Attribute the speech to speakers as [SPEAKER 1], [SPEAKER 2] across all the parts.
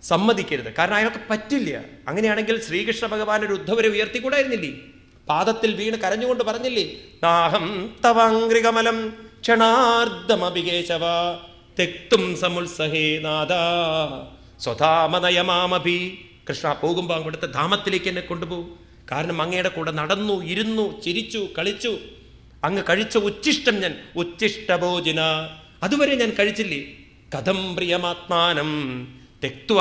[SPEAKER 1] സമ്മതിക്കരുത്. കാരണം അയാൾക്ക് പറ്റില്ല. അങ്ങനെയാണെങ്കിൽ ശ്രീകൃഷ്ണ ഭഗവാൻ ഒരു ഉദ്ധവരെ ഉയർത്തിക്കൂടായിരുന്നില്ലേ? പാദത്തിൽ വീണ് കരഞ്ഞുകൊണ്ട് പറഞ്ഞില്ലേ, നാഹം തവാംഗ്രികമലം ക്ഷണാർദ്ധമഭികേശവ തെക്തും സമുത്സഹേ നാദാ സ്വധാമനയമാമഭി. കൃഷ്ണ, പോകുമ്പോൾ അവിടുത്തെ ധാമത്തിലേക്ക് എന്നെ കൊണ്ടുപോകും. കാരണം അങ്ങയുടെ കൂടെ നടന്നു, ഇരുന്നു, ചിരിച്ചു, കളിച്ചു. അങ്ങ് കഴിച്ച ഉച്ഛിഷ്ടം ഞാൻ ഉച്ഛിഷ്ടഭോജന അതുവരെ ഞാൻ കഴിച്ചില്ലേ. കഥം പ്രിയമാത്മാനം തെക്വ,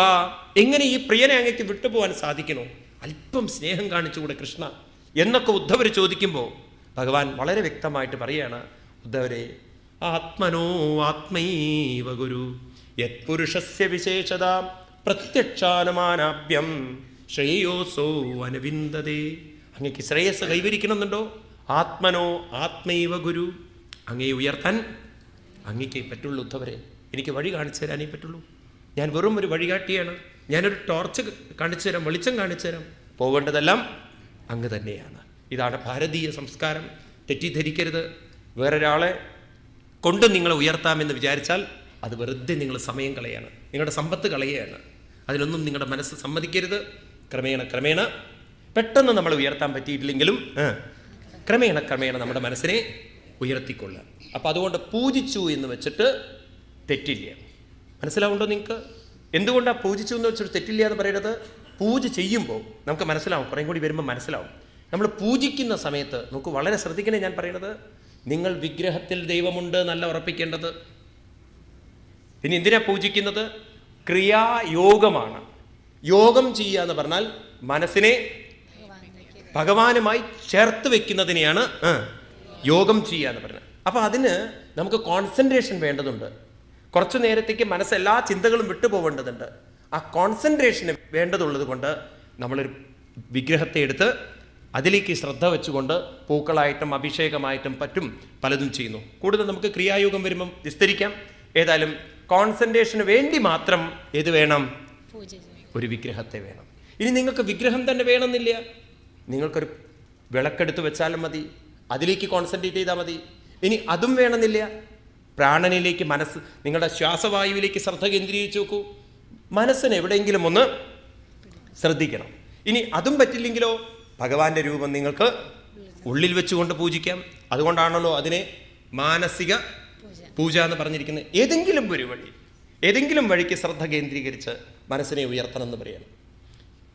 [SPEAKER 1] എങ്ങനെ ഈ പ്രിയനെ അങ്ങേക്ക് വിട്ടുപോകാൻ സാധിക്കണോ? അല്പം സ്നേഹം കാണിച്ചുകൂടെ കൃഷ്ണ എന്നൊക്കെ ഉദ്ധവർ ചോദിക്കുമ്പോൾ ഭഗവാൻ വളരെ വ്യക്തമായിട്ട് പറയാണ്, ഉദ്ധവരെ ആത്മനോ ആത്മൈവ ഗുരു യത്പുരുഷസ്യ വിശേഷത പ്രത്യക്ഷാനുമാനാഭ്യം ശ്രേയോസോ അനുവിന്ദതേ. അങ്ങേക്ക് ശ്രേയസ് കൈവരിക്കണമെന്നുണ്ടോ? ആത്മനോ ആത്മൈവ ഗുരു, അങ്ങയെ ഉയർത്താൻ അങ്ങേക്കേ പറ്റുള്ളൂ. ഉദ്ധവരെ, എനിക്ക് വഴി കാണിച്ചു തരാനേ പറ്റുള്ളൂ. ഞാൻ വെറും ഒരു വഴികാട്ടിയാണ്. ഞാനൊരു ടോർച്ച് കാണിച്ചു തരാം, വെളിച്ചം കാണിച്ചു തരാം. പോകേണ്ടതെല്ലാം അങ്ങ് തന്നെയാണ്. ഇതാണ് ഭാരതീയ സംസ്കാരം. തെറ്റിദ്ധരിക്കരുത്. വേറൊരാളെ കൊണ്ട് നിങ്ങളെ ഉയർത്താമെന്ന് വിചാരിച്ചാൽ അത് വെറുതെ നിങ്ങൾ സമയം കളയാണ്, നിങ്ങളുടെ സമ്പത്ത് കളയുകയാണ്. അതിനൊന്നും നിങ്ങളുടെ മനസ്സ് സമ്മതിക്കരുത്. ക്രമേണ ക്രമേണ പെട്ടെന്ന് നമ്മൾ ഉയർത്താൻ പറ്റിയിട്ടില്ലെങ്കിലും ക്രമേണ നമ്മുടെ മനസ്സിനെ ഉയർത്തിക്കൊള്ളുക. അപ്പം അതുകൊണ്ട് പൂജിച്ചു എന്ന് വെച്ചിട്ട് തെറ്റില്ല. മനസ്സിലാവുണ്ടോ നിങ്ങൾക്ക്? എന്തുകൊണ്ടാണ് പൂജിച്ചു എന്ന് വെച്ചിട്ട് തെറ്റില്ല എന്ന് പറയുന്നത്? പൂജ ചെയ്യുമ്പോൾ നമുക്ക് മനസ്സിലാവും, കുറേ കൂടി വരുമ്പോൾ മനസ്സിലാവും. നമ്മൾ പൂജിക്കുന്ന സമയത്ത് നമുക്ക് വളരെ ശ്രദ്ധിക്കണേ. ഞാൻ പറയുന്നത്, നിങ്ങൾ വിഗ്രഹത്തിൽ ദൈവമുണ്ട് എന്നല്ല ഉറപ്പിക്കേണ്ടത്. പിന്നെ എന്തിനാ പൂജിക്കുന്നത്? ക്രിയായോഗമാണ്. യോഗം ചെയ്യുക എന്ന് പറഞ്ഞാൽ മനസ്സിനെ ഭഗവാനുമായി ചേർത്ത് വെക്കുന്നതിനെയാണ് യോഗം ചെയ്യുക എന്ന് പറഞ്ഞത്. അപ്പം അതിന് നമുക്ക് കോൺസെൻട്രേഷൻ വേണ്ടതുണ്ട്. കുറച്ചു നേരത്തേക്ക് മനസ്സെല്ലാ ചിന്തകളും വിട്ടുപോകേണ്ടതുണ്ട്. ആ കോൺസെൻട്രേഷന് വേണ്ടതുള്ളത് കൊണ്ട് നമ്മളൊരു വിഗ്രഹത്തെ എടുത്ത് അതിലേക്ക് ശ്രദ്ധ വെച്ചുകൊണ്ട് പൂക്കളായിട്ടും അഭിഷേകമായിട്ടും പലതും ചെയ്യുന്നു. കൂടുതൽ നമുക്ക് ക്രിയായോഗം വരുമ്പം വിസ്തരിക്കാം. ഏതായാലും കോൺസെൻട്രേഷന് വേണ്ടി മാത്രം ഏത് വേണം? ഒരു വിഗ്രഹത്തെ വേണം. ഇനി നിങ്ങൾക്ക് വിഗ്രഹം തന്നെ വേണമെന്നില്ല, നിങ്ങൾക്കൊരു വിളക്കെടുത്ത് വെച്ചാലും മതി, അതിലേക്ക് കോൺസെൻട്രേറ്റ് ചെയ്താൽ മതി. ഇനി അതും വേണമെന്നില്ല, പ്രാണനിലേക്ക് മനസ്സ്, നിങ്ങളുടെ ശ്വാസവായുവിലേക്ക് ശ്രദ്ധ കേന്ദ്രീകരിച്ച് നോക്കൂ. മനസ്സിന് എവിടെയെങ്കിലും ഒന്ന് ശ്രദ്ധിക്കണം. ഇനി അതും പറ്റില്ലെങ്കിലോ ഭഗവാന്റെ രൂപം നിങ്ങൾക്ക് ഉള്ളിൽ വെച്ചുകൊണ്ട് പൂജിക്കാം. അതുകൊണ്ടാണല്ലോ അതിനെ മാനസിക പൂജ എന്ന് പറഞ്ഞിരിക്കുന്നത്. ഏതെങ്കിലും വഴിക്ക് ശ്രദ്ധ കേന്ദ്രീകരിച്ച് മനസ്സിനെ ഉയർത്തണം എന്ന് പറയണം.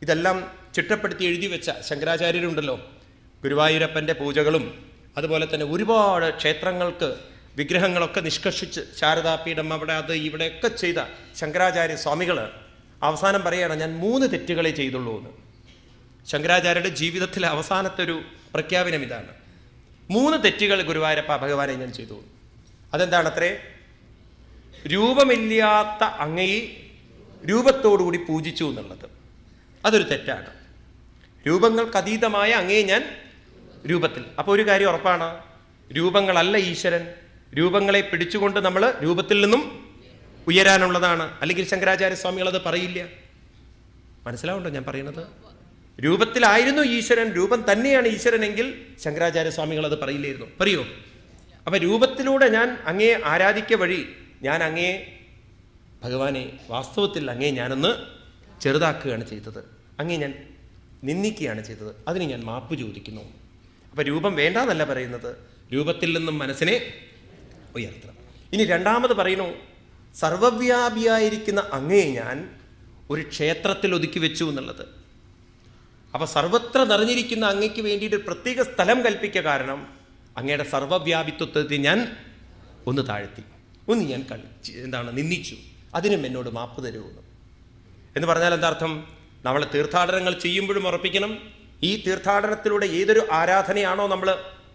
[SPEAKER 1] ഇതെല്ലാം ചിട്ടപ്പെടുത്തി എഴുതി വെച്ച ശങ്കരാചാര്യരുണ്ടല്ലോ. ഗുരുവായൂരപ്പൻ്റെ പൂജകളും അതുപോലെ തന്നെ ഒരുപാട് ക്ഷേത്രങ്ങൾക്ക് വിഗ്രഹങ്ങളൊക്കെ നിഷ്കർഷിച്ച് ശാരദാപീഠം അവിടെ അത് ഇവിടെയൊക്കെ ചെയ്ത ശങ്കരാചാര്യ സ്വാമികൾ അവസാനം പറയുകയാണ്, ഞാൻ 3 തെറ്റുകളെ ചെയ്തുള്ളൂ എന്ന്. ശങ്കരാചാര്യരുടെ ജീവിതത്തിലെ അവസാനത്തെ ഒരു പ്രഖ്യാപനം ഇതാണ്. 3 തെറ്റുകൾ ഗുരുവായൂരപ്പ ഭഗവാനെ ഞാൻ ചെയ്തു. അതെന്താണത്രേ? രൂപമില്ലാത്ത അങ്ങയെ രൂപത്തോടുകൂടി പൂജിച്ചു എന്നുള്ളത്. അതൊരു തെറ്റാണ്. രൂപങ്ങൾക്ക് അതീതമായ അങ്ങയെ ഞാൻ രൂപത്തിൽ. അപ്പോൾ ഒരു കാര്യം ഉറപ്പാണ്, രൂപങ്ങളല്ല ഈശ്വരൻ. രൂപങ്ങളെ പിടിച്ചുകൊണ്ട് നമ്മൾ രൂപത്തിൽ നിന്നും ഉയരാനുള്ളതാണ്. അല്ലെങ്കിൽ ശങ്കരാചാര്യ സ്വാമികൾ അത് പറയില്ല. മനസ്സിലാവുണ്ടോ ഞാൻ പറയുന്നത്? രൂപത്തിലായിരുന്നു ഈശ്വരൻ, രൂപം തന്നെയാണ് ഈശ്വരനെങ്കിൽ ശങ്കരാചാര്യ സ്വാമികൾ അത് പറയില്ലായിരുന്നു. പറയോ? അപ്പം രൂപത്തിലൂടെ ഞാൻ അങ്ങയെ ആരാധിക്ക വഴി ഞാൻ അങ്ങയെ ഭഗവാനെ വാസ്തവത്തിൽ അങ്ങയെ ഞാനൊന്ന് ചെറുതാക്കുകയാണ് ചെയ്തത്, അങ്ങയെ ഞാൻ നിന്ദിക്കുകയാണ് ചെയ്തത്. അതിന് ഞാൻ മാപ്പ് ചോദിക്കുന്നു. അപ്പം രൂപം വേണ്ടാന്നല്ല പറയുന്നത്, രൂപത്തിൽ നിന്നും മനസ്സിനെ ഉയർത്തണം. ഇനി രണ്ടാമത് പറയുന്നു, സർവവ്യാപിയായിരിക്കുന്ന അങ്ങയെ ഞാൻ ഒരു ക്ഷേത്രത്തിൽ ഒതുക്കി വെച്ചു എന്നുള്ളത്. അപ്പം സർവത്ര നിറഞ്ഞിരിക്കുന്ന അങ്ങയ്ക്ക് വേണ്ടിയിട്ട് പ്രത്യേക സ്ഥലം കൽപ്പിക്കുക. കാരണം അങ്ങയുടെ സർവവ്യാപിത്വത്തെ ഞാൻ ഒന്ന് താഴ്ത്തി, ഒന്ന് ഞാൻ നിന്ദിച്ചു. അതിനും എന്നോട് മാപ്പ് തരുമെന്ന് എന്ന് പറഞ്ഞാൽ എന്താ അർത്ഥം? നമ്മൾ തീർത്ഥാടനങ്ങൾ ചെയ്യുമ്പോഴും ഉറപ്പിക്കണം, ഈ തീർത്ഥാടനത്തിലൂടെ ഏതൊരു ആരാധനയാണോ നമ്മൾ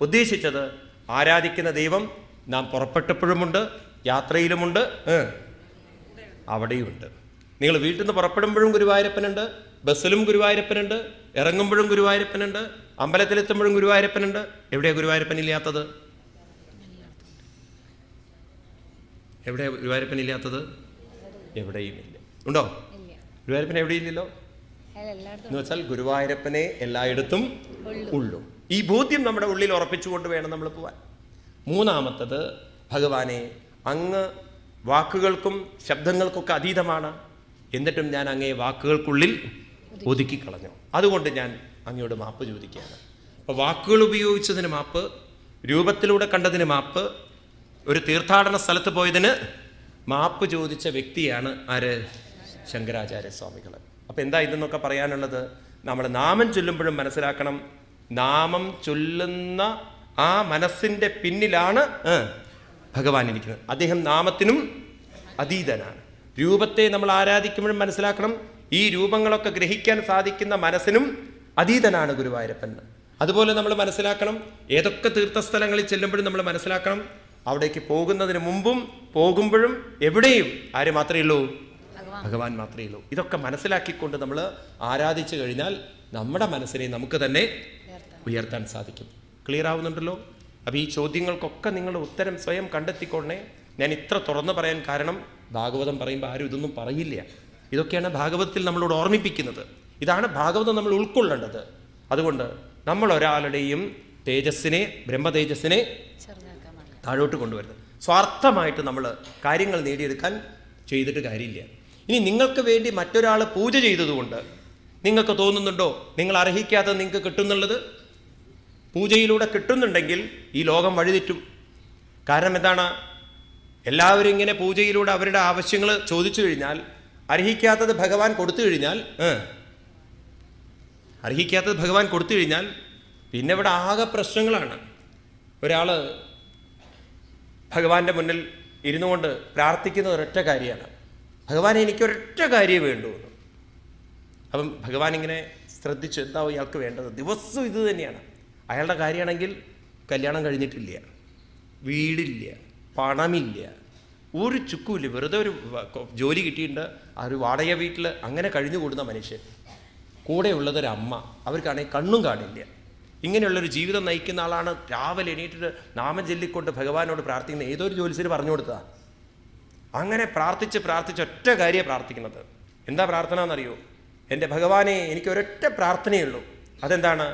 [SPEAKER 1] ഉദ്ദേശിച്ചത്, ആരാധിക്കുന്ന ദൈവം നാം പുറപ്പെട്ടപ്പോഴുമുണ്ട്, യാത്രയിലുമുണ്ട്, അവിടെയുമുണ്ട്. നിങ്ങൾ വീട്ടിൽ നിന്ന് പുറപ്പെടുമ്പോഴും ഗുരുവായൂരപ്പനുണ്ട്, ബസ്സിലും ഗുരുവായൂരപ്പനുണ്ട്, ഇറങ്ങുമ്പോഴും ഗുരുവായൂരപ്പനുണ്ട്, അമ്പലത്തിലെത്തുമ്പോഴും ഗുരുവായൂരപ്പനുണ്ട്. എവിടെയാണ് ഗുരുവായൂരപ്പനില്ലാത്തത്? എവിടെയാണ് ഗുരുവായൂരപ്പനില്ലാത്തത്? എവിടെയുമില്ല. ഉണ്ടോ? ഗുരുവായൂരപ്പൻ എവിടെയില്ലല്ലോ എന്ന് വെച്ചാൽ ഗുരുവായൂരപ്പനെ എല്ലായിടത്തും ഉള്ളൂ. ഈ ബോധ്യം നമ്മുടെ ഉള്ളിൽ ഉറപ്പിച്ചുകൊണ്ട് വേണം നമ്മൾ പോവാൻ. മൂന്നാമത്തത്, ഭഗവാനെ അങ്ങ് വാക്കുകൾക്കും ശബ്ദങ്ങൾക്കൊക്കെ അതീതമാണ്. എന്നിട്ടും ഞാൻ അങ്ങയെ വാക്കുകൾക്കുള്ളിൽ ഒതുക്കിക്കളഞ്ഞു. അതുകൊണ്ട് ഞാൻ അങ്ങയോട് മാപ്പ് ചോദിക്കുകയാണ്. അപ്പോൾ വാക്കുകൾ ഉപയോഗിച്ചതിന് മാപ്പ്, രൂപത്തിലൂടെ കണ്ടതിന് മാപ്പ്, ഒരു തീർത്ഥാടന സ്ഥലത്ത് പോയതിന് മാപ്പ് ചോദിച്ച വ്യക്തിയാണ് ആര്? ശങ്കരാചാര്യ സ്വാമികൾ. അപ്പം എന്താ ഇതെന്നൊക്കെ പറയാനുള്ളത്? നമ്മൾ നാമം ചൊല്ലുമ്പോഴും മനസ്സിലാക്കണം, നാമം ചൊല്ലുന്ന ആ മനസ്സിൻ്റെ പിന്നിലാണ് ഭഗവാൻ ഇരിക്കുന്നത്. അദ്ദേഹം നാമത്തിനും അതീതനാണ്. രൂപത്തെ നമ്മൾ ആരാധിക്കുമ്പോഴും മനസ്സിലാക്കണം, ഈ രൂപങ്ങളൊക്കെ ഗ്രഹിക്കാൻ സാധിക്കുന്ന മനസ്സിനും അതീതനാണ് ഗുരുവായൂരപ്പൻ. അതുപോലെ നമ്മൾ മനസ്സിലാക്കണം, ഏതൊക്കെ തീർത്ഥസ്ഥലങ്ങളിൽ ചെല്ലുമ്പോഴും നമ്മൾ മനസ്സിലാക്കണം, അവിടേക്ക് പോകുന്നതിന് മുമ്പും പോകുമ്പോഴും എവിടെയും ആര് മാത്രമേ ഉള്ളൂ? ഭഗവാൻ മാത്രമേ ഉള്ളൂ. ഇതൊക്കെ മനസ്സിലാക്കിക്കൊണ്ട് നമ്മൾ ആരാധിച്ചു കഴിഞ്ഞാൽ നമ്മുടെ മനസ്സിനെ നമുക്ക് തന്നെ ഉയർത്താൻ സാധിക്കും. ക്ലിയർ ആവുന്നുണ്ടല്ലോ? അപ്പോൾ ഈ ചോദ്യങ്ങൾക്കൊക്കെ നിങ്ങളുടെ ഉത്തരം സ്വയം കണ്ടെത്തിക്കൊണ്ടേ. ഞാൻ ഇത്ര തുറന്നു പറയാൻ കാരണം, ഭാഗവതം പറയുമ്പോൾ ആരും ഇതൊന്നും പറയില്ല. ഇതൊക്കെയാണ് ഭാഗവതത്തിൽ നമ്മളോട് ഓർമ്മിപ്പിക്കുന്നത്. ഇതാണ് ഭാഗവതം നമ്മൾ ഉൾക്കൊള്ളേണ്ടത്. അതുകൊണ്ട് നമ്മൾ ഒരാളുടെയും തേജസ്സിനെ, ബ്രഹ്മതേജസ്സിനെ താഴോട്ട് കൊണ്ടുവരുന്നത്. സ്വാർത്ഥമായിട്ട് നമ്മൾ കാര്യങ്ങൾ നേടിയെടുക്കാൻ ചെയ്തിട്ട് കാര്യമില്ല. ഇനി നിങ്ങൾക്ക് വേണ്ടി മറ്റൊരാൾ പൂജ ചെയ്തതുകൊണ്ട് നിങ്ങൾക്ക് തോന്നുന്നുണ്ടോ നിങ്ങൾ അർഹിക്കാത്തത് നിങ്ങൾക്ക് കിട്ടുന്നുള്ളത്? പൂജയിലൂടെ കിട്ടുന്നുണ്ടെങ്കിൽ ഈ ലോകം വഴിതെറ്റും. കാരണം എന്താണ്? എല്ലാവരും ഇങ്ങനെ പൂജയിലൂടെ അവരുടെ ആവശ്യങ്ങൾ ചോദിച്ചു കഴിഞ്ഞാൽ, അർഹിക്കാത്തത് ഭഗവാൻ കൊടുത്തു കഴിഞ്ഞാൽ പിന്നെ ഇവിടെ ആകെ പ്രശ്നങ്ങളാണ്. ഒരാൾ ഭഗവാന്റെ മുന്നിൽ ഇരുന്നു കൊണ്ട് പ്രാർത്ഥിക്കുന്ന ഒരൊറ്റ കാര്യമാണ്, ഭഗവാനെ എനിക്കൊരൊറ്റ കാര്യമേ വേണ്ടൂ. അപ്പം ഭഗവാൻ ഇങ്ങനെ ശ്രദ്ധിച്ചു, എന്താവും ഇയാൾക്ക് വേണ്ടത്? ദിവസവും ഇത് തന്നെയാണ്. അയാളുടെ കാര്യമാണെങ്കിൽ കല്യാണം കഴിഞ്ഞിട്ടില്ല, വീടില്ല, പണമില്ല, ഒരു ചുക്കുമില്ല, വെറുതെ ഒരു ജോലി കിട്ടിയിട്ടുണ്ട്, ആ ഒരു വാടക വീട്ടിൽ അങ്ങനെ കഴിഞ്ഞു കൂടുന്ന മനുഷ്യൻ. കൂടെയുള്ളതൊരമ്മ, അവർക്കാണെങ്കിൽ കണ്ണും കാണില്ല. ഇങ്ങനെയുള്ളൊരു ജീവിതം നയിക്കുന്ന ആളാണ് രാവിലെ എണീറ്റിട്ട് നാമം ചൊല്ലിക്കൊണ്ട് ഭഗവാനോട് പ്രാർത്ഥിക്കുന്ന ഏതൊരു ജോലിസ്ഥര് പറഞ്ഞു കൊടുത്തതാ. അങ്ങനെ പ്രാർത്ഥിച്ച് ഒറ്റ കാര്യമാണ് പ്രാർത്ഥിക്കുന്നത്. എന്താ പ്രാർത്ഥന എന്നറിയോ? എൻ്റെ ഭഗവാനെ, എനിക്ക് ഒരൊറ്റ പ്രാർത്ഥനയുള്ളൂ. അതെന്താണ്?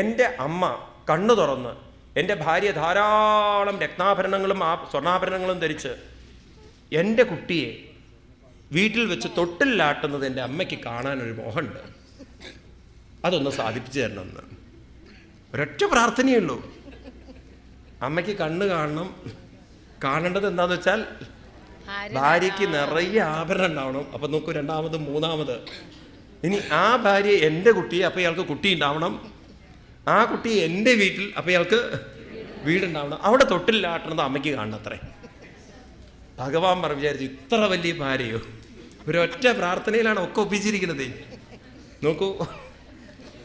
[SPEAKER 1] എൻ്റെ അമ്മ കണ്ണു തുറന്ന്, എൻ്റെ ഭാര്യ ധാരാളം രത്നാഭരണങ്ങളും സ്വർണ്ണാഭരണങ്ങളും ധരിച്ച് എൻ്റെ കുട്ടിയെ വീട്ടിൽ വെച്ച് തൊട്ടിലാട്ടുന്നത് എൻ്റെ അമ്മയ്ക്ക് കാണാനൊരു മോഹമുണ്ട്, അതൊന്ന് സാധിപ്പിച്ചു തരണമെന്ന്. ഒരൊറ്റ പ്രാർത്ഥനയുള്ളൂ. അമ്മയ്ക്ക് കണ്ണ് കാണണം. കാണേണ്ടത് എന്താന്ന് വെച്ചാൽ ഭാര്യയ്ക്ക് നിറയെ ആഭരണം ഉണ്ടാവണം. അപ്പം നോക്കൂ, രണ്ടാമത് മൂന്നാമത് ഇനി ആ ഭാര്യ എൻ്റെ കുട്ടിയെ, അപ്പം ഇയാൾക്ക് കുട്ടി ഉണ്ടാവണം. ആ കുട്ടി എൻ്റെ വീട്ടിൽ, അപ്പം ഇയാൾക്ക് വീടുണ്ടാവണം. അവിടെ തൊട്ടിലാട്ടണത് അമ്മയ്ക്ക് കാണണം. അത്രേ. ഭഗവാൻ വിചാരിച്ചു, ഇത്ര വലിയ ഭാര്യയോ? ഒരൊറ്റ പ്രാർത്ഥനയിലാണ് ഒക്കെ ഒപ്പിച്ചിരിക്കുന്നത്. നോക്കൂ,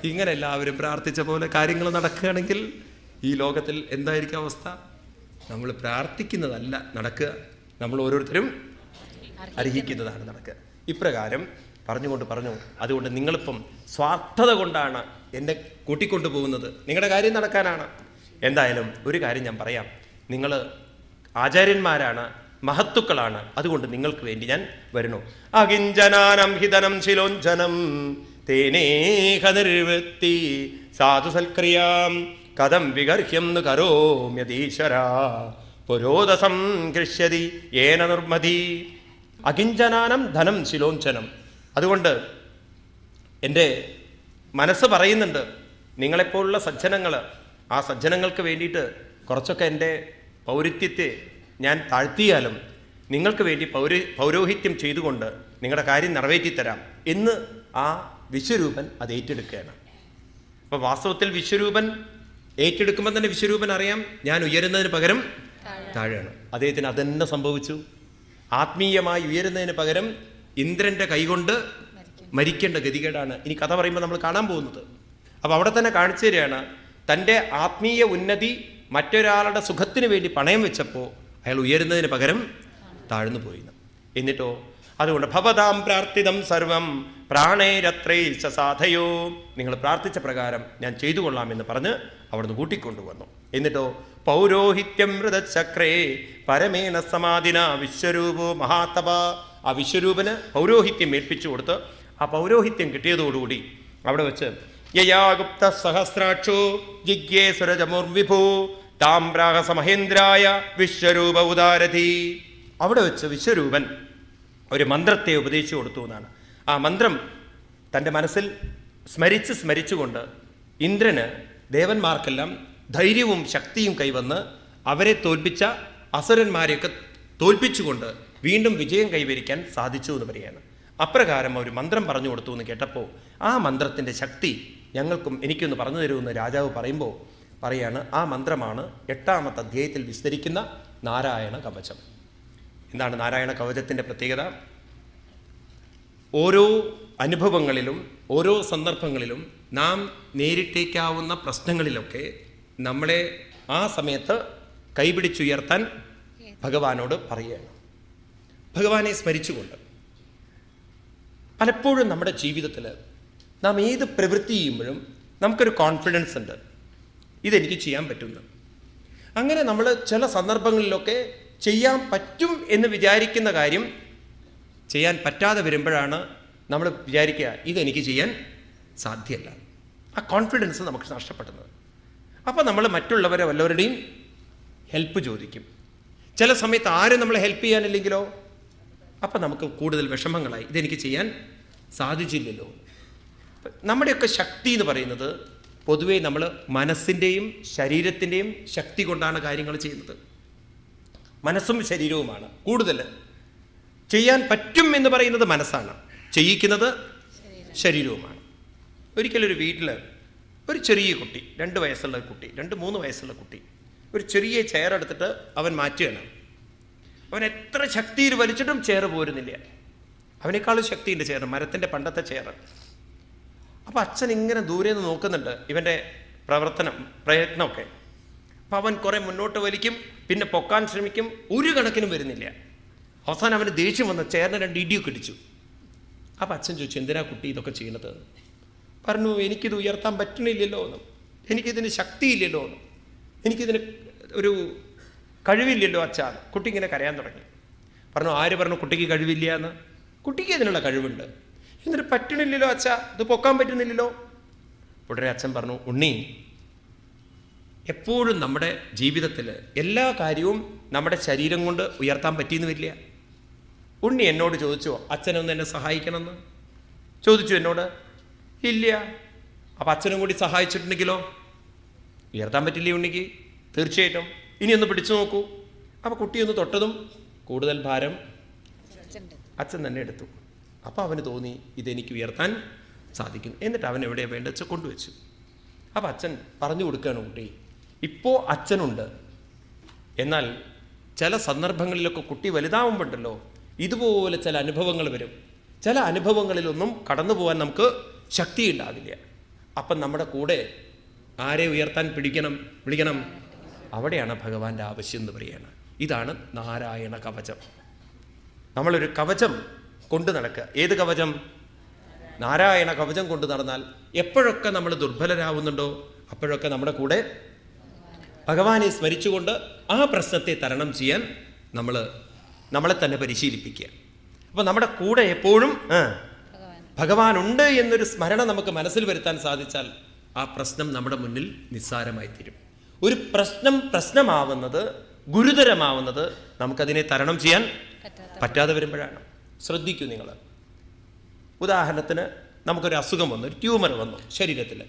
[SPEAKER 1] ഇങ്ങനെ എല്ലാവരും പ്രാർത്ഥിച്ച പോലെ കാര്യങ്ങൾ നടക്കുകയാണെങ്കിൽ ഈ ലോകത്തിൽ എന്തായിരിക്കും അവസ്ഥ? നമ്മൾ പ്രാർത്ഥിക്കുന്നതല്ല നടക്കുക, നമ്മൾ ഓരോരുത്തരും അർഹിക്കുന്നതാണ് നടക്കുക. ഇപ്രകാരം പറഞ്ഞു. അതുകൊണ്ട് നിങ്ങളിപ്പം സ്വാർത്ഥത കൊണ്ടാണ് എന്നെ കൂട്ടിക്കൊണ്ടു പോകുന്നത്, നിങ്ങളുടെ കാര്യം നടക്കാനാണ്. എന്തായാലും ഒരു കാര്യം ഞാൻ പറയാം, നിങ്ങൾ ആചാര്യന്മാരാണ്, മഹത്തുക്കളാണ്. അതുകൊണ്ട് നിങ്ങൾക്ക് വേണ്ടി ഞാൻ വരണു. അകിഞ്ചനാനം ഹിതനം ശിലോഞ്ചനം തേനേഹ നിർവൃത്തി സാധു സൽക്രിയാം കഥം വിഗർഹ്യം കരോമ്യതീശ്വര പുരോദസം കൃഷ്യതി ഏന നിർമ്മതി. അകിഞ്ചനാനം ധനം ശിലോഞ്ചനം. അതുകൊണ്ട് എൻ്റെ മനസ്സ് പറയുന്നുണ്ട്, നിങ്ങളെപ്പോലുള്ള സജ്ജനങ്ങൾ, ആ സജ്ജനങ്ങൾക്ക് വേണ്ടിയിട്ട് കുറച്ചൊക്കെ എൻ്റെ പൗരത്വത്തെ ഞാൻ താഴ്ത്തിയാലും നിങ്ങൾക്ക് വേണ്ടി പൗരോഹിത്യം ചെയ്തുകൊണ്ട് നിങ്ങളുടെ കാര്യം നിറവേറ്റിത്തരാം എന്ന് ആ വിശ്വരൂപൻ അത് ഏറ്റെടുക്കുകയാണ്. അപ്പോൾ വാസ്തവത്തിൽ വിശ്വരൂപൻ ഏറ്റെടുക്കുമ്പോൾ തന്നെ വിശ്വരൂപൻ അറിയാം, ഞാൻ ഉയരുന്നതിന് പകരം താഴെയാണ്. അദ്ദേഹത്തിന് അതെന്നെ സംഭവിച്ചു. ആത്മീയമായി ഉയരുന്നതിന് പകരം ഇന്ദ്രൻ്റെ കൈകൊണ്ട് മരിക്കേണ്ട ഗതികേടാണ് ഇനി കഥ പറയുമ്പോൾ നമ്മൾ കാണാൻ പോകുന്നത്. അപ്പോൾ അവിടെ തന്നെ കാണിച്ചു തരികയാണ്, തൻ്റെ ആത്മീയ ഉന്നതി മറ്റൊരാളുടെ സുഖത്തിന് വേണ്ടി പണയം വെച്ചപ്പോൾ അയാൾ ഉയരുന്നതിന് പകരം താഴ്ന്നു പോയി. എന്നിട്ടോ, അതുകൊണ്ട് ഭവതാം പ്രാർത്ഥിതം സർവം പ്രാണേരത്രൈശ്ച സാധയോ, നിങ്ങൾ പ്രാർത്ഥിച്ച പ്രകാരം ഞാൻ ചെയ്തു കൊള്ളാമെന്ന് പറഞ്ഞ് അവിടുന്ന് കൂട്ടിക്കൊണ്ടുവന്നു. എന്നിട്ടോ പൗരോഹിത്യം മൃതചക്രേ പരമേണ സമാധിന വിശ്വരൂപോ മഹാതപ. ആ വിശ്വരൂപന് പൗരോഹിത്യം ഏൽപ്പിച്ചു കൊടുത്ത് ആ പൗരോഹിത്യം കിട്ടിയതോടുകൂടി അവിടെ വെച്ച് യയാഗുപ്ത സഹസ്രാക്ഷോ ജിഗ്യേ സുരജമുർവിഭൂ താമ്രാഹസ മഹേന്ദ്രായ വിശ്വരൂപ ഉദാരഥി. അവിടെ വെച്ച് വിശ്വരൂപൻ ഒരു മന്ത്രത്തെ ഉപദേശിച്ചു കൊടുത്തു എന്നാണ്. ആ മന്ത്രം തൻ്റെ മനസ്സിൽ സ്മരിച്ചുകൊണ്ട് ഇന്ദ്രന് ദേവന്മാർക്കെല്ലാം ധൈര്യവും ശക്തിയും കൈവന്ന് അവരെ തോൽപ്പിച്ച അസുരന്മാരെയൊക്കെ തോൽപ്പിച്ചുകൊണ്ട് വീണ്ടും വിജയം കൈവരിക്കാൻ സാധിച്ചു എന്ന് പറയുകയാണ്. അപ്രകാരം ഒരു മന്ത്രം പറഞ്ഞു കൊടുത്തു എന്ന് കേട്ടപ്പോൾ ആ മന്ത്രത്തിൻ്റെ ശക്തി എനിക്കൊന്ന് പറഞ്ഞു തരുമെന്ന് രാജാവ് പറയുമ്പോൾ പറയാണ്, ആ മന്ത്രമാണ് 8-ാമത്തെ അധ്യായത്തിൽ വിസ്തരിക്കുന്ന നാരായണ കവചം. എന്താണ് നാരായണ കവചത്തിൻ്റെ പ്രത്യേകത? ഓരോ അനുഭവങ്ങളിലും ഓരോ സന്ദർഭങ്ങളിലും നാം നേരിട്ടേക്കാവുന്ന പ്രശ്നങ്ങളിലൊക്കെ നമ്മളെ ആ സമയത്ത് കൈപിടിച്ചുയർത്താൻ ഭഗവാനോട് പറയുകയാണ്. ഭഗവാനെ സ്മരിച്ചുകൊണ്ട് പലപ്പോഴും നമ്മുടെ ജീവിതത്തിൽ നാം ഏത് പ്രവൃത്തി ചെയ്യുമ്പോഴും നമുക്കൊരു കോൺഫിഡൻസ് ഉണ്ട്, ഇതെനിക്ക് ചെയ്യാൻ പറ്റുന്നു. അങ്ങനെ നമ്മൾ ചില സന്ദർഭങ്ങളിലൊക്കെ ചെയ്യാൻ പറ്റും എന്ന് വിചാരിക്കുന്ന കാര്യം ചെയ്യാൻ പറ്റാതെ വരുമ്പോഴാണ് നമ്മൾ വിചാരിക്കുക ഇതെനിക്ക് ചെയ്യാൻ സാധ്യമല്ല. ആ കോൺഫിഡൻസ് നമുക്ക് നഷ്ടപ്പെടുന്നത്. അപ്പോൾ നമ്മൾ മറ്റുള്ളവരെ വല്ലവരുടെയും ഹെൽപ്പ് ചോദിക്കും. ചില സമയത്ത് ആരും നമ്മളെ ഹെൽപ്പ് ചെയ്യാനില്ലെങ്കിലോ അപ്പം നമുക്ക് കൂടുതൽ വിഷമങ്ങളായി, ഇതെനിക്ക് ചെയ്യാൻ സാധിച്ചില്ലല്ലോ. നമ്മുടെയൊക്കെ ശക്തി എന്ന് പറയുന്നത് പൊതുവേ നമ്മൾ മനസ്സിൻ്റെയും ശരീരത്തിൻ്റെയും ശക്തി കൊണ്ടാണ് കാര്യങ്ങൾ ചെയ്യുന്നത്. മനസ്സും ശരീരവുമാണ് കൂടുതൽ. ചെയ്യാൻ പറ്റും എന്ന് പറയുന്നത് മനസ്സാണ്, ചെയ്യിക്കുന്നത് ശരീരവുമാണ്. ഒരിക്കലൊരു വീട്ടിൽ ഒരു ചെറിയ കുട്ടി, 2 വയസ്സുള്ള കുട്ടി, 2-3 വയസ്സുള്ള കുട്ടി ഒരു ചെറിയ ചെയർ എടുത്തിട്ട് അവൻ മാറ്റുകയാണ്. അവൻ എത്ര ശക്തിയിൽ വലിച്ചിട്ടും ചെയർ പോരുന്നില്ല. അവനേക്കാളും ശക്തിയുണ്ട് ചെയർ, മരത്തിൻ്റെ പണ്ടത്തെ ചെയർ. അപ്പോൾ അച്ഛൻ ഇങ്ങനെ ദൂരെ നിന്ന് നോക്കുന്നുണ്ട് ഇവൻ്റെ പ്രയത്നമൊക്കെ. അപ്പം അവൻ കുറേ മുന്നോട്ട് വലിക്കും, പിന്നെ പൊക്കാൻ ശ്രമിക്കും, ഒരു കണക്കിനും വരുന്നില്ല. അവസാനം അവന് ദേഷ്യം വന്ന ചെയറിന് 2 ഇടിയൊക്കെ ഇടിച്ചു. അപ്പം അച്ഛൻ ചോദിച്ചു, എന്തിനാ കുട്ടി ഇതൊക്കെ ചെയ്യുന്നത്? പറഞ്ഞു, എനിക്കിത് ഉയർത്താൻ പറ്റണില്ലല്ലോ എന്ന്, എനിക്കിതിന് ശക്തിയില്ലല്ലോ എന്ന്, എനിക്കിതിന് ഒരു കഴിവില്ലല്ലോ അച്ഛാ. കുട്ടി ഇങ്ങനെ കരയാൻ തുടങ്ങി. പറഞ്ഞു, ആര് പറഞ്ഞു കുട്ടിക്ക് കഴിവില്ല എന്ന്? കുട്ടിക്ക് ഇതിനുള്ള കഴിവുണ്ട്, എന്നിട്ട് പറ്റണില്ലല്ലോ അച്ഛാ, ഇത് പൊക്കാൻ പറ്റുന്നില്ലല്ലോ. ഉടനെ അച്ഛൻ പറഞ്ഞു, ഉണ്ണി, എപ്പോഴും നമ്മുടെ ജീവിതത്തിൽ എല്ലാ കാര്യവും നമ്മുടെ ശരീരം കൊണ്ട് ഉയർത്താൻ പറ്റിയെന്ന് വരില്ല. ഉണ്ണി എന്നോട് ചോദിച്ചോ അച്ഛനൊന്ന് എന്നെ സഹായിക്കണമെന്ന്? ചോദിച്ചു എന്നോട്? ഇല്ല. അപ്പം അച്ഛനും കൂടി സഹായിച്ചിട്ടുണ്ടെങ്കിലോ ഉയർത്താൻ പറ്റില്ലേ ഉണ്ണിക്ക്? തീർച്ചയായിട്ടും. ഇനി ഒന്ന് പിടിച്ചു നോക്കൂ. അപ്പോൾ കുട്ടിയൊന്ന് തൊട്ടതും കൂടുതൽ ഭാരം അച്ഛൻ തന്നെ എടുത്തു. അപ്പോൾ അവന് തോന്നി ഇതെനിക്ക് ഉയർത്താൻ സാധിക്കും. എന്നിട്ട് അവൻ എവിടെയാണ് വേണ്ടത് വെച്ചാൽ കൊണ്ടുവച്ചു. അപ്പോൾ അച്ഛൻ പറഞ്ഞു കൊടുക്കുകയാണ്, കുട്ടി ഇപ്പോൾ അച്ഛനുണ്ട്, എന്നാൽ ചില സന്ദർഭങ്ങളിലൊക്കെ കുട്ടി വലുതാവുമ്പോണ്ടല്ലോ ഇതുപോലെ ചില അനുഭവങ്ങൾ വരും. ചില അനുഭവങ്ങളിലൊന്നും കടന്നു പോകാൻ നമുക്ക് ശക്തി ഉണ്ടാവില്ല. അപ്പം നമ്മുടെ കൂടെ ആരെ ഉയർത്താൻ വിളിക്കണം? അവിടെയാണ് ഭഗവാന്റെ ആവശ്യം എന്ന് പറയുകയാണ്. ഇതാണ് നാരായണ കവചം. നമ്മളൊരു കവചം കൊണ്ട് നടക്കുക. ഏത് കവചം? നാരായണ കവചം കൊണ്ട് നടന്നാൽ എപ്പോഴൊക്കെ നമ്മൾ ദുർബലരാകുന്നുണ്ടോ അപ്പോഴൊക്കെ നമ്മുടെ കൂടെ ഭഗവാനെ സ്മരിച്ചുകൊണ്ട് ആ പ്രശ്നത്തെ തരണം ചെയ്യാൻ നമ്മളെ തന്നെ പരിശീലിപ്പിക്കുക. അപ്പോൾ നമ്മുടെ കൂടെ എപ്പോഴും ഭഗവാനുണ്ട് എന്നൊരു സ്മരണ നമുക്ക് മനസ്സിൽ വരുത്താൻ സാധിച്ചാൽ ആ പ്രശ്നം നമ്മുടെ മുന്നിൽ നിസ്സാരമായി തീരും. ഒരു പ്രശ്നമാവുന്നത്, ഗുരുതരമാവുന്നത് നമുക്കതിനെ തരണം ചെയ്യാൻ പറ്റാതെ വരുമ്പോഴാണ്. ശ്രദ്ധിക്കൂ നിങ്ങൾ. ഉദാഹരണത്തിന് നമുക്കൊരു അസുഖം വന്നു, ഒരു ട്യൂമർ വന്നു ശരീരത്തിൽ.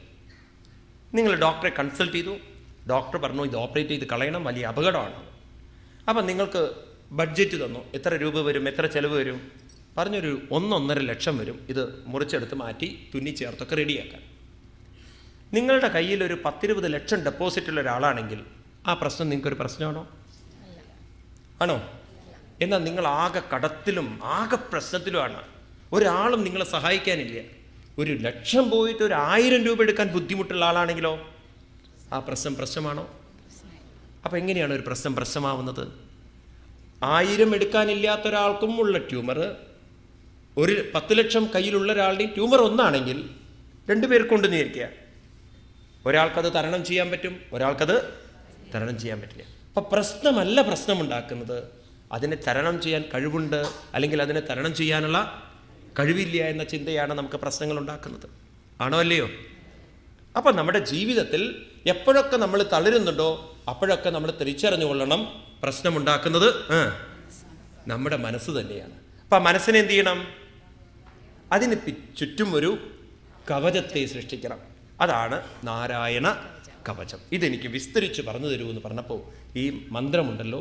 [SPEAKER 1] നിങ്ങൾ ഡോക്ടറെ കൺസൾട്ട് ചെയ്തു. ഡോക്ടർ പറഞ്ഞു ഇത് ഓപ്പറേറ്റ് ചെയ്ത് കളയണം, വലിയ അപകടമാണ്. അപ്പം നിങ്ങൾക്ക് ബഡ്ജറ്റ് തന്നു, എത്ര രൂപ വരും, എത്ര ചിലവ് വരും? പറഞ്ഞൊരു 1-1.5 ലക്ഷം വരും. ഇത് മുറിച്ചെടുത്ത് മാറ്റി തുന്നി ചേർത്തൊക്കെ റെഡിയാക്കാൻ. നിങ്ങളുടെ കയ്യിൽ ഒരു 10-20 ലക്ഷം ഡെപ്പോസിറ്റുള്ള ഒരാളാണെങ്കിൽ ആ പ്രശ്നം നിങ്ങൾക്കൊരു പ്രശ്നമാണോ? ആണോ? എന്നാൽ നിങ്ങൾ ആകെ കടത്തിലും ആകെ പ്രശ്നത്തിലുമാണ്. ഒരാളും നിങ്ങളെ സഹായിക്കാനില്ല. 1 ലക്ഷം പോയിട്ട് 1000 രൂപ എടുക്കാൻ ബുദ്ധിമുട്ടുള്ള ആളാണെങ്കിലോ ആ പ്രശ്നമാണോ? അപ്പം എങ്ങനെയാണ് ഒരു പ്രശ്നമാവുന്നത്? 1000 എടുക്കാനില്ലാത്ത ഒരാൾക്കും ഉള്ള ട്യൂമർ, ഒരു 10 ലക്ഷം കയ്യിലുള്ള ഒരാളുടെയും ട്യൂമർ ഒന്നാണെങ്കിൽ 2 പേർക്കൊണ്ട് നേരിക്കുക. ഒരാൾക്കത് തരണം ചെയ്യാൻ പറ്റും, ഒരാൾക്കത് തരണം ചെയ്യാൻ പറ്റില്ല. അപ്പം പ്രശ്നമല്ല പ്രശ്നമുണ്ടാക്കുന്നത്, അതിനെ തരണം ചെയ്യാൻ കഴിവുണ്ട് അല്ലെങ്കിൽ അതിനെ തരണം ചെയ്യാനുള്ള കഴിവില്ല എന്ന ചിന്തയാണ് നമുക്ക് പ്രശ്നങ്ങൾ ഉണ്ടാക്കുന്നത്. ആണോ അല്ലയോ? അപ്പം നമ്മുടെ ജീവിതത്തിൽ എപ്പോഴൊക്കെ നമ്മൾ തളരുന്നുണ്ടോ അപ്പോഴൊക്കെ നമ്മൾ തിരിച്ചറിഞ്ഞുകൊള്ളണം പ്രശ്നമുണ്ടാക്കുന്നത് നമ്മുടെ മനസ്സ് തന്നെയാണ്. അപ്പം മനസ്സിനെ എന്ത് ചെയ്യണം? അതിന് ചുറ്റും ഒരു കവചത്തെ സൃഷ്ടിക്കണം. അതാണ് നാരായണ കവചം. ഇതെനിക്ക് വിസ്തരിച്ച് പറഞ്ഞു തരുമെന്ന് പറഞ്ഞപ്പോൾ ഈ മന്ത്രമുണ്ടല്ലോ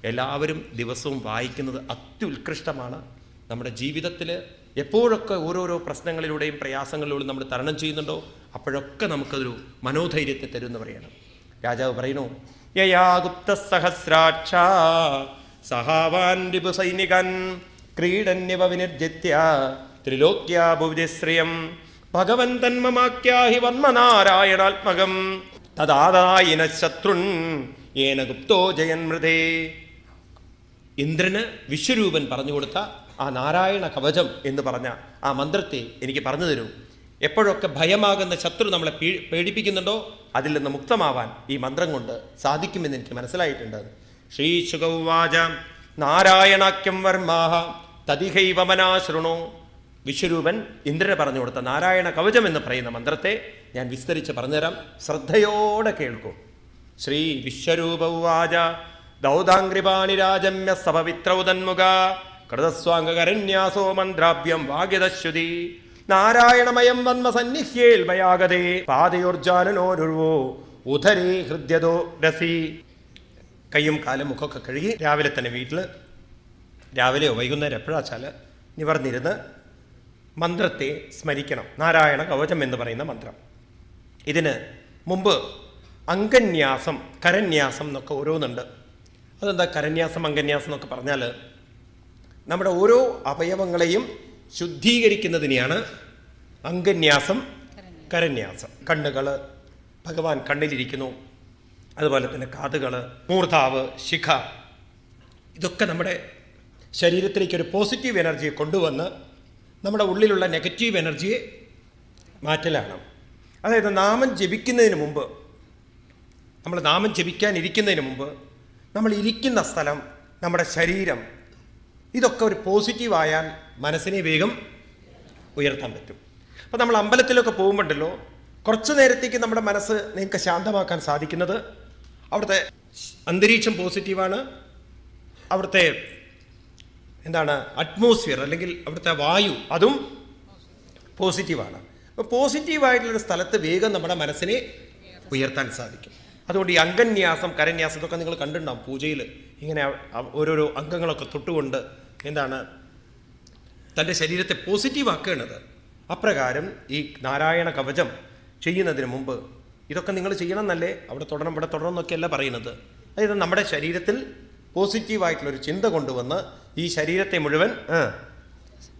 [SPEAKER 1] എല്ലാവരും ദിവസവും വായിക്കുന്നത് അത്യുത്കൃഷ്ടമാണ്. നമ്മുടെ ജീവിതത്തിൽ എപ്പോഴൊക്കെ ഓരോരോ പ്രശ്നങ്ങളിലൂടെയും പ്രയാസങ്ങളിലൂടെയും നമ്മൾ തരണം ചെയ്യുന്നുണ്ടോ അപ്പോഴൊക്കെ നമുക്കതൊരു മനോധൈര്യത്തെ തരുമെന്ന് പറയണം. രാജാവ് പറയുന്നു, യയാ ഗുപ്ത സഹസ്രാക്ഷ സഹാവാൻ രിപു സൈനികൻ ക്രീഡന്യവ വിനിർജിത്യ ത്രിലോക്യാ ഭുവിജശ്രിയം ഭഗവൻ തന്മമാക്യാഹി വർമ്മനാരായണാത്മകം തദാദായിന ശത്രുൻ ഏന ഗുപ്തോ ജയന്മൃതേ. ഇന്ദ്രന് വിശ്വരൂപൻ പറഞ്ഞു കൊടുത്ത ആ നാരായണ കവചം എന്ന് പറഞ്ഞ ആ മന്ത്രത്തെ എനിക്ക് പറഞ്ഞു തരൂ. എപ്പോഴൊക്കെ ഭയമാകുന്ന ശത്രു നമ്മളെ പേടിപ്പിക്കുന്നുണ്ടോ അതിൽ നിന്ന് മുക്തമാവാൻ ഈ മന്ത്രം കൊണ്ട് സാധിക്കുമെന്ന് എനിക്ക് മനസ്സിലായിട്ടുണ്ട്. ശ്രീശുകൗവാച നാരായണാക്യം വർമാഹ തതിഹൈവ മനാശൃണു. വിശ്വരൂപൻ ഇന്ദ്രന് പറഞ്ഞു കൊടുത്ത നാരായണ കവചം എന്ന് പറയുന്ന മന്ത്രത്തെ ഞാൻ വിസ്തരിച്ച് പറഞ്ഞുതരാം, ശ്രദ്ധയോടെ കേൾക്കും. ശ്രീ വിശ്വരൂപൗവാച ദൗദാംഗ്രിപാണിരാജമ്യ സപവിത്രൗതന്മുഖ കൃതസ്വാംഗകരന്യാസോ മന്ത്രാഭ്യം വാഗ്യതശ്രുതി നാരായണമയം വന്മ സന്നിഹ്യേൽമയാഗതേ പാദയോർജാനനോരുവോ ഉദരേ ഹൃദ്യതോ രസി. കയ്യും കാലും മുഖമൊക്കെ കഴുകി രാവിലെ തന്നെ വീട്ടിൽ രാവിലെയോ വൈകുന്നേരം എപ്പോഴാച്ചാൽ നിവർന്നിരുന്ന് മന്ത്രത്തെ സ്മരിക്കണം. നാരായണ കവചം എന്ന് പറയുന്ന മന്ത്രം. ഇതിന് മുമ്പ് അംഗന്യാസം കരന്യാസം എന്നൊക്കെ ഓരോന്നുണ്ട്. അതെന്താ കരന്യാസം അംഗന്യാസം എന്നൊക്കെ പറഞ്ഞാൽ നമ്മുടെ ഓരോ അവയവങ്ങളെയും ശുദ്ധീകരിക്കുന്നതിനെയാണ് അംഗന്യാസം കരന്യാസം. കണ്ണുകൾ ഭഗവാൻ കണ്ണിലിരിക്കുന്നു, അതുപോലെ തന്നെ കാതുകൾ, മൂർധാവ്, ശിഖ, ഇതൊക്കെ നമ്മുടെ ശരീരത്തിലേക്ക് ഒരു പോസിറ്റീവ് എനർജിയെ കൊണ്ടുവന്ന് നമ്മുടെ ഉള്ളിലുള്ള നെഗറ്റീവ് എനർജിയെ മാറ്റലാണ്. അതായത് നാമം ജപിക്കുന്നതിന് മുമ്പ്, നമ്മൾ നാമം ജപിക്കാനിരിക്കുന്നതിന് മുമ്പ് നമ്മൾ ഇരിക്കുന്ന സ്ഥലം, നമ്മുടെ ശരീരം, ഇതൊക്കെ ഒരു പോസിറ്റീവായാൽ മനസ്സിനെ വേഗം ഉയർത്താൻ പറ്റും. അപ്പോൾ നമ്മൾ അമ്പലത്തിലൊക്കെ പോകുമ്പോണ്ടല്ലോ കുറച്ചു നേരത്തേക്ക് നമ്മുടെ മനസ്സ് നിങ്ങൾക്ക് ശാന്തമാക്കാൻ സാധിക്കുന്നത് അവിടുത്തെ അന്തരീക്ഷം പോസിറ്റീവാണ്, അവിടുത്തെ അറ്റ്മോസ്ഫിയർ അല്ലെങ്കിൽ അവിടുത്തെ വായു അതും പോസിറ്റീവാണ്. അപ്പോൾ പോസിറ്റീവായിട്ടുള്ളൊരു സ്ഥലത്ത് വേഗം നമ്മുടെ മനസ്സിനെ ഉയർത്താൻ സാധിക്കും. അതുകൊണ്ട് ഈ അംഗന്യാസം കരന്യാസം ഇതൊക്കെ നിങ്ങൾ കണ്ടിട്ടുണ്ടാവും പൂജയിൽ. ഇങ്ങനെ ഓരോരോ അംഗങ്ങളൊക്കെ തൊട്ടുകൊണ്ട് തൻ്റെ ശരീരത്തെ പോസിറ്റീവാക്കുകയാണത്. അപ്രകാരം ഈ നാരായണ കവചം ചെയ്യുന്നതിന് മുമ്പ് ഇതൊക്കെ നിങ്ങൾ ചെയ്യണം എന്നല്ലേ, അവിടെ തൊടണം ഇവിടെ തൊടണം എന്നൊക്കെയല്ല പറയുന്നത്. അതായത് നമ്മുടെ ശരീരത്തിൽ പോസിറ്റീവായിട്ടുള്ളൊരു ചിന്ത കൊണ്ടുവന്ന് ഈ ശരീരത്തെ മുഴുവൻ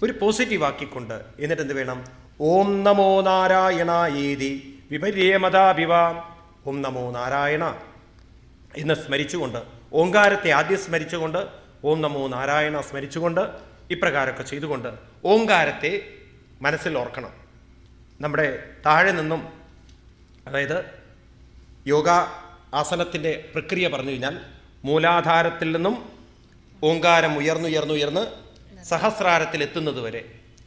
[SPEAKER 1] ഒരു പോസിറ്റീവാക്കിക്കൊണ്ട് എന്നിട്ട് എന്ത് വേണം? ഓം നമോ നാരായണായേതി വിപര്യമതാഭിവ. ഓം നമോ നാരായണ എന്ന് സ്മരിച്ചുകൊണ്ട്, ഓങ്കാരത്തെ ആദ്യം സ്മരിച്ചുകൊണ്ട്, ഓം നമോ നാരായണ സ്മരിച്ചുകൊണ്ട് ഇപ്രകാരമൊക്കെ ചെയ്തുകൊണ്ട് ഓങ്കാരത്തെ മനസ്സിൽ ഓർക്കണം. നമ്മുടെ താഴെ നിന്നും, അതായത് യോഗ ആസനത്തിൻ്റെ പ്രക്രിയ പറഞ്ഞു കഴിഞ്ഞാൽ മൂലാധാരത്തിൽ നിന്നും ഓങ്കാരം ഉയർന്നുയർന്നുയർന്ന് സഹസ്രാരത്തിൽ എത്തുന്നത് വരെ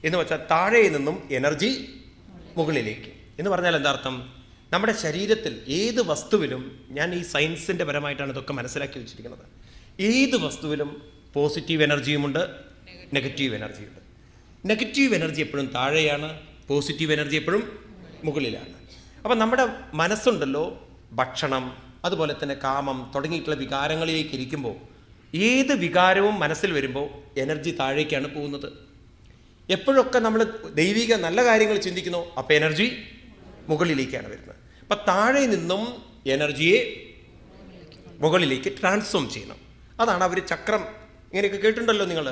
[SPEAKER 1] എന്ന് വെച്ചാൽ താഴെ നിന്നും എനർജി മുകളിലേക്ക് എന്ന് പറഞ്ഞാൽ എന്താ അർത്ഥം? നമ്മുടെ ശരീരത്തിൽ ഏത് വസ്തുവിലും, ഞാൻ ഈ സയൻസിൻ്റെ പരമായിട്ടാണ് ഇതൊക്കെ മനസ്സിലാക്കി വെച്ചിരിക്കുന്നത്, ഏത് വസ്തുവിലും പോസിറ്റീവ് എനർജിയുമുണ്ട്, നെഗറ്റീവ് എനർജിയുണ്ട്. നെഗറ്റീവ് എനർജി എപ്പോഴും താഴെയാണ്, പോസിറ്റീവ് എനർജി എപ്പോഴും മുകളിലാണ്. അപ്പം നമ്മുടെ മനസ്സുണ്ടല്ലോ, ഭക്ഷണം അതുപോലെ തന്നെ കാമം തുടങ്ങിയിട്ടുള്ള വികാരങ്ങളിലേക്ക് ഇരിക്കുമ്പോൾ ഏത് വികാരവും മനസ്സിൽ വരുമ്പോൾ എനർജി താഴേക്കാണ് പോകുന്നത്. എപ്പോഴൊക്കെ നമ്മൾ ദൈവിക നല്ല കാര്യങ്ങൾ ചിന്തിക്കുന്നോ അപ്പോൾ എനർജി മുകളിലേക്കാണ് വരുന്നത്. അപ്പം താഴെ നിന്നും എനർജിയെ മുകളിലേക്ക് ട്രാൻസ്ഫോം ചെയ്യണം. അതാണ് അവർ ചക്രം, ഇങ്ങനെയൊക്കെ കേട്ടിട്ടുണ്ടല്ലോ നിങ്ങൾ,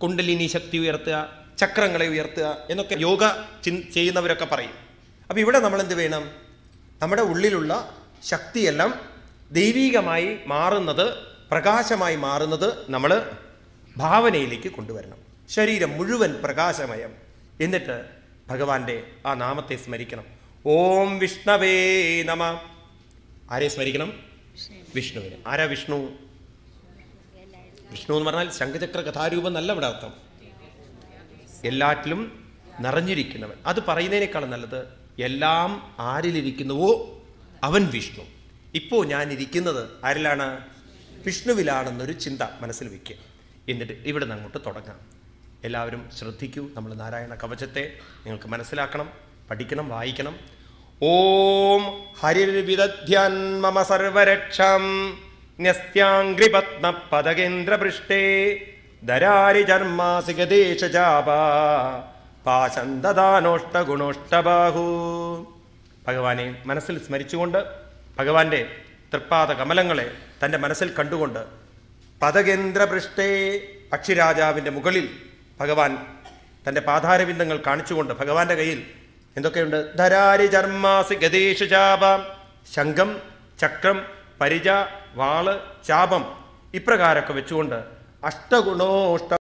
[SPEAKER 1] കുണ്ടലിനി ശക്തി ഉയർത്തുക, ചക്രങ്ങളെ ഉയർത്തുക എന്നൊക്കെ യോഗ ചെയ്യുന്നവരൊക്കെ പറയും. അപ്പോൾ ഇവിടെ നമ്മളെന്ത് വേണം? നമ്മുടെ ഉള്ളിലുള്ള ശക്തിയെല്ലാം ദൈവികമായി മാറുന്നത്, പ്രകാശമായി മാറുന്നത് നമ്മൾ ഭാവനയിലേക്ക് കൊണ്ടുവരണം. ശരീരം മുഴുവൻ പ്രകാശമയം. എന്നിട്ട് ഭഗവാന്റെ ആ നാമത്തെ സ്മരിക്കണം. ഓം വിഷ്ണവേ നമ. ആരെ സ്മരിക്കണം? വിഷ്ണുവിനെ. ആരാ വിഷ്ണു? വിഷ്ണു എന്ന് പറഞ്ഞാൽ ശംഖചക്ര കഥാരൂപം എന്നല്ല ഇവിടെ അർത്ഥം, എല്ലാറ്റിലും നിറഞ്ഞിരിക്കുന്നവൻ. അത് പറയുന്നതിനേക്കാളും നല്ലത് എല്ലാം ആരിലിരിക്കുന്നുവോ അവൻ വിഷ്ണു. ഇപ്പോൾ ഞാൻ ഇരിക്കുന്നത് ആരിലാണ്? വിഷ്ണുവിലാണെന്നൊരു ചിന്ത മനസ്സിൽ വയ്ക്കുക. എന്നിട്ട് ഇവിടെ നിന്ന് അങ്ങോട്ട് തുടങ്ങാം. എല്ലാവരും ശ്രദ്ധിക്കൂ. നമ്മൾ നാരായണ കവചത്തെ നിങ്ങൾക്ക് മനസ്സിലാക്കണം, പഠിക്കണം, വായിക്കണം. ഓം ഹരിർവിദധ്യാൻ മമ സർവരക്ഷാം ന്യസ്ത്യാംഗ്രിപത്മ പദകേന്ദ്രപൃഷ്ടേ ദരാരി ചർമാസി ഗദേശചാപ പാശന്തദാനോഷ്ടഗുണോഷ്ടബാഹു. ഭഗവാനെ മനസ്സിൽ സ്മരിച്ചുകൊണ്ട്, ഭഗവാന്റെ തൃപ്പാദ കമലങ്ങളെ തൻ്റെ മനസ്സിൽ കണ്ടുകൊണ്ട്, പദകേന്ദ്രപൃഷ്ടേ പക്ഷിരാജാവിൻ്റെ മുകളിൽ ഭഗവാൻ തൻ്റെ പാതാരവിന്ദങ്ങൾ കാണിച്ചുകൊണ്ട്, ഭഗവാന്റെ കയ്യിൽ എന്തൊക്കെയുണ്ട്? ധരാരി ചർമാസി ഗദേശ ചാപ, ശംഖം, ചക്രം, പരിച, വാള്, ചാപം, ഇപ്രകാരമൊക്കെ വെച്ചുകൊണ്ട് അഷ്ടഗുണോഷ്ട